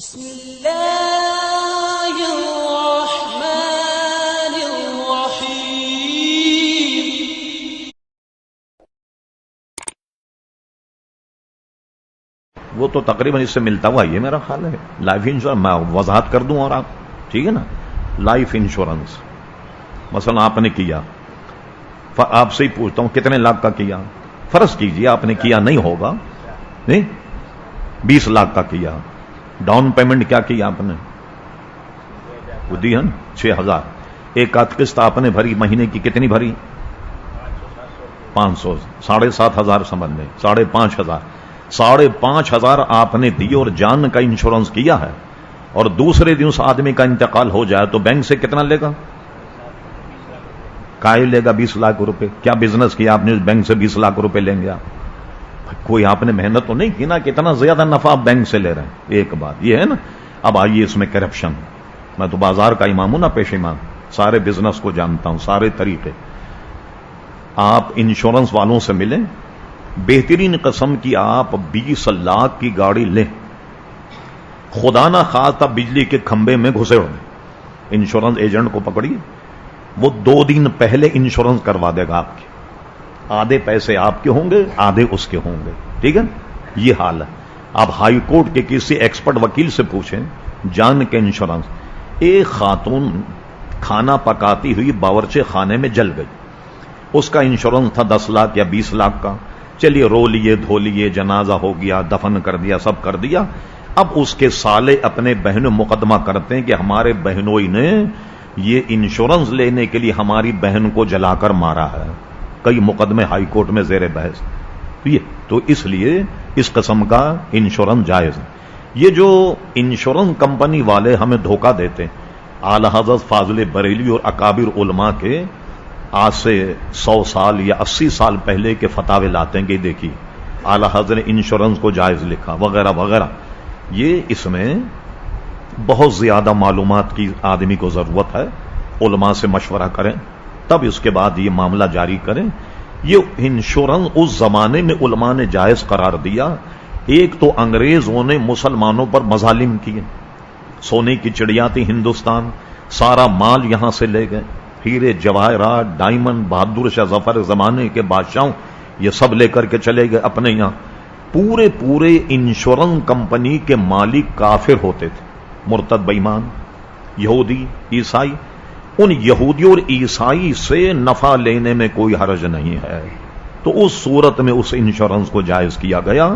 بسم اللہ الرحمن الرحیم۔ وہ تو تقریباً اس سے ملتا ہوا یہ میرا خیال ہے۔ لائف انشورنس میں وضاحت کر دوں اور آپ ٹھیک ہے نا، لائف انشورنس مثلا آپ نے کیا، آپ سے ہی پوچھتا ہوں کتنے لاکھ کا کیا؟ فرض کیجئے آپ نے کیا نہیں ہوگا، نہیں 20 لاکھ کا کیا، ڈاؤن پیمنٹ کیا کیا آپ نے؟ وہ دی ہے نا 6,000۔ ایک آدھ قسط آپ نے بھری، مہینے کی کتنی بھری؟ 500، 7,500 سمجھ لیں، 5,500۔ 5,500 آپ نے دی اور جان کا انشورنس کیا ہے، اور دوسرے دن اس آدمی کا انتقال ہو جائے تو بینک سے کتنا لے گا؟ کائے لے گا 20 لاکھ روپے۔ کیا بزنس کیا آپ نے بینک سے 20 لاکھ روپے لیں گے آپ؟ کوئی آپ نے محنت تو نہیں کی نا، کتنا زیادہ نفع آپ بینک سے لے رہے ہیں۔ ایک بات یہ ہے نا۔ اب آئیے اس میں کرپشن، میں تو بازار کا امام ہوں نا، پیش امام، سارے بزنس کو جانتا ہوں، سارے طریقے۔ آپ انشورنس والوں سے ملیں، بہترین قسم کی آپ 20 لاکھ کی گاڑی لیں، خدا نہ خواستہ بجلی کے کھمبے میں گھسے ہوئے، انشورنس ایجنٹ کو پکڑیے، وہ 2 دن پہلے انشورنس کروا دے گا آپ کی۔ آدھے پیسے آپ کے ہوں گے، آدھے اس کے ہوں گے، ٹھیک ہے؟ یہ حال ہے۔ آپ ہائی کورٹ کے کسی ایکسپرٹ وکیل سے پوچھیں، جان کے انشورنس۔ ایک خاتون کھانا پکاتی ہوئی باورچی خانے میں جل گئی، اس کا انشورنس تھا 10 لاکھ یا 20 لاکھ کا۔ چلیے رو لیے، دھو لیے، جنازہ ہو گیا، دفن کر دیا، سب کر دیا۔ اب اس کے سالے اپنے بہن مقدمہ کرتے ہیں کہ ہمارے بہنوئی نے یہ انشورنس لینے کے لیے ہماری بہن کو جلا کر مارا ہے۔ کئی مقدمے ہائی کورٹ میں زیر بحث۔ تو اس لیے اس قسم کا انشورنس جائز ہے۔ یہ جو انشورنس کمپنی والے ہمیں دھوکہ دیتے ہیں، اعلی حضرت فاضل بریلوی اور اکابر علماء کے آج سے 100 سال یا 80 سال پہلے کے فتاوے لاتے ہیں کہ دیکھیے اعلی حضرت نے انشورنس کو جائز لکھا وغیرہ وغیرہ۔ یہ اس میں بہت زیادہ معلومات کی آدمی کو ضرورت ہے، علماء سے مشورہ کریں تب اس کے بعد یہ معاملہ جاری کریں۔ یہ انشورنس اس زمانے میں علماء نے جائز قرار دیا۔ ایک تو انگریزوں نے مسلمانوں پر مظالم کیے، سونے کی چڑیا تھی ہندوستان، سارا مال یہاں سے لے گئے، ہیرے جواہرات، ڈائمنڈ، بہادر شاہ ظفر زمانے کے بادشاہوں یہ سب لے کر کے چلے گئے اپنے یہاں۔ پورے انشورنس کمپنی کے مالک کافر ہوتے تھے، مرتد بے ایمان، یہودی، عیسائی۔ ان یہودی اور عیسائی سے نفع لینے میں کوئی حرج نہیں ہے، تو اس صورت میں اس انشورنس کو جائز کیا گیا،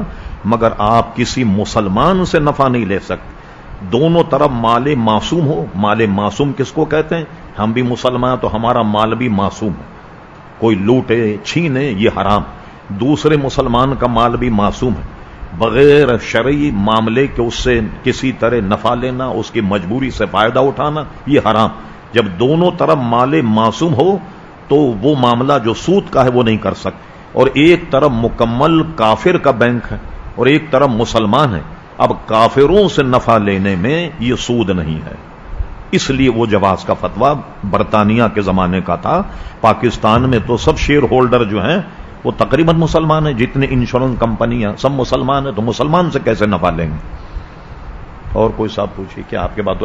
مگر آپ کسی مسلمان سے نفع نہیں لے سکتے۔ دونوں طرف مال معصوم ہو۔ مال معصوم کس کو کہتے ہیں؟ ہم بھی مسلمان تو ہمارا مال بھی معصوم ہے، کوئی لوٹے چھینے یہ حرام۔ دوسرے مسلمان کا مال بھی معصوم ہے، بغیر شرعی معاملے کے اس سے کسی طرح نفع لینا، اس کی مجبوری سے فائدہ اٹھانا یہ حرام۔ جب دونوں طرف مال معصوم ہو تو وہ معاملہ جو سود کا ہے وہ نہیں کر سکتے، اور ایک طرف مکمل کافر کا بینک ہے اور ایک طرف مسلمان ہے۔ اب کافروں سے نفع لینے میں یہ سود نہیں ہے، اس لیے وہ جواز کا فتویٰ برطانیہ کے زمانے کا تھا۔ پاکستان میں تو سب شیئر ہولڈر جو ہیں وہ تقریباً مسلمان ہیں، جتنے انشورنس کمپنیاں سب مسلمان ہیں، تو مسلمان سے کیسے نفع لیں گے؟ اور کوئی صاحب پوچھیے کیا آپ کے بات